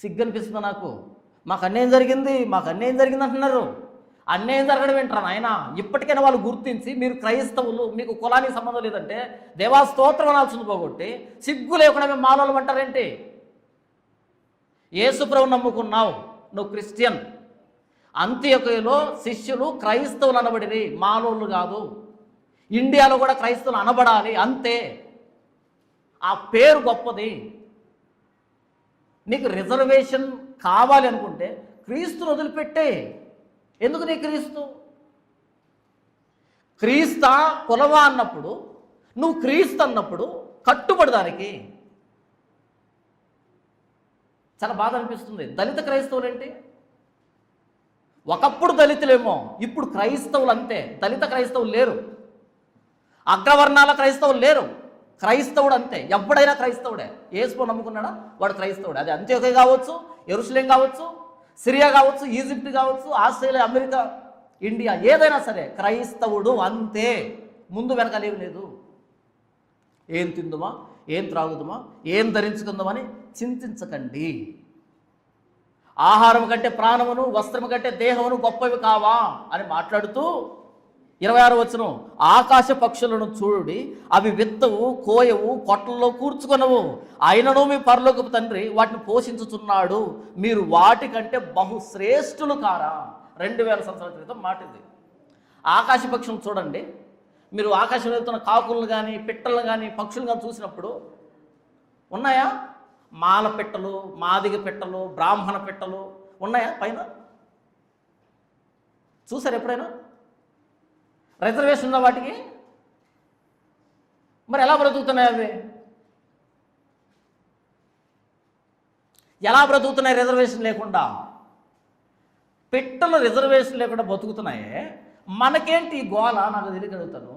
సిగ్గు అనిపిస్తుంది నాకు. మాకు అన్యాయం జరిగింది అంటున్నారు. అన్యాయం జరగడం ఏంట్రా నాయన? ఇప్పటికైనా వాళ్ళు గుర్తించి, మీరు క్రైస్తవులు, మీకు కులానికి సంబంధం లేదంటే దేవా స్తోత్రం అనాల్సింది పోగొట్టి సిగ్గు లేకుండా మేము మాలోళ్ళు అంటారేంటి? యేసుప్రభువు నమ్ముకున్నావు, నువ్వు క్రిస్టియన్. అంత్యొకయలో శిష్యులు క్రైస్తవులు అనబడిరి, మాలోళ్ళు కాదు. ఇండియాలో కూడా క్రైస్తవులు అనబడాలి, అంతే. ఆ పేరు గొప్పది. నీకు రిజర్వేషన్ కావాలి అనుకుంటే క్రీస్తుని వదిలిపెట్టే. ఎందుకు నీ క్రీస్తా కులవా అన్నప్పుడు, నువ్వు క్రీస్తు అన్నప్పుడు కట్టుబడి దానికి. చాలా బాధ అనిపిస్తుంది. దళిత క్రైస్తవులు ఏంటి? ఒకప్పుడు దళితులేమో, ఇప్పుడు క్రైస్తవులు అంతే. దళిత క్రైస్తవులు లేరు, అగ్రవర్ణాల క్రైస్తవులు లేరు. క్రైస్తవుడు అంతే, ఎప్పుడైనా క్రైస్తవుడే. యేసు నమ్ముకున్నాడా వాడు క్రైస్తవుడే. అది అంత్యోక్య కావచ్చు, యెరూషలేం కావచ్చు, సిరియా కావచ్చు, ఈజిప్ట్ కావచ్చు, ఆస్ట్రేలియా, అమెరికా, ఇండియా, ఏదైనా సరే క్రైస్తవుడు అంతే. ముందు వెనక లేదు. ఏం తిందుమా, ఏం త్రాగుదుమా, ఏం ధరించుకుందామని చింతించకండి. ఆహారం కంటే ప్రాణమును, వస్త్రము కంటే దేహమును గొప్పవి కావా అని మాట్లాడుతూ 26వ వచనం, ఆకాశ పక్షులను చూడుడి, అవి విత్తవు, కోయవు, కొట్లలో కూర్చుకొనవు, అయినను మీ పరలోకపు తండ్రి వాటిని పోషించుచున్నాడు, మీరు వాటికంటే బహుశ్రేష్ఠులు కారా? 2000 సంవత్సరాల క్రితం మాట ఇది. ఆకాశ పక్షులను చూడండి. మీరు ఆకాశంలో వెళ్తున్న కాకులను కానీ, పిట్టలను కానీ, పక్షులు కానీ చూసినప్పుడు ఉన్నాయా? మాల పిట్టలు, మాదిగ పిట్టలు, బ్రాహ్మణ పిట్టలు ఉన్నాయా పైన? చూసారు ఎప్పుడైనా? రిజర్వేషన్ ఉందా వాటికి? మరి ఎలా బ్రతుకుతున్నాయి అవి? ఎలా బ్రతుకుతున్నాయి రిజర్వేషన్ లేకుండా? పిట్టలు రిజర్వేషన్ లేకుండా బతుకుతున్నాయే, మనకేంటి ఈ గోల? నాకు తెలియగలుగుతాను.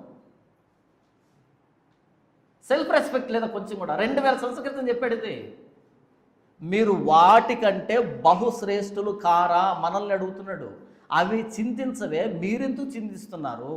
సెల్ఫ్ రెస్పెక్ట్ లేదా కొంచెం కూడా? 2000 సంవత్సరాల క్రితం చెప్పాడు. మీరు వాటికంటే బహుశ్రేష్ఠులు కారా మనల్ని అడుగుతున్నాడు. అవి చింతించవే, మీరెందుకు చింతిస్తున్నారు?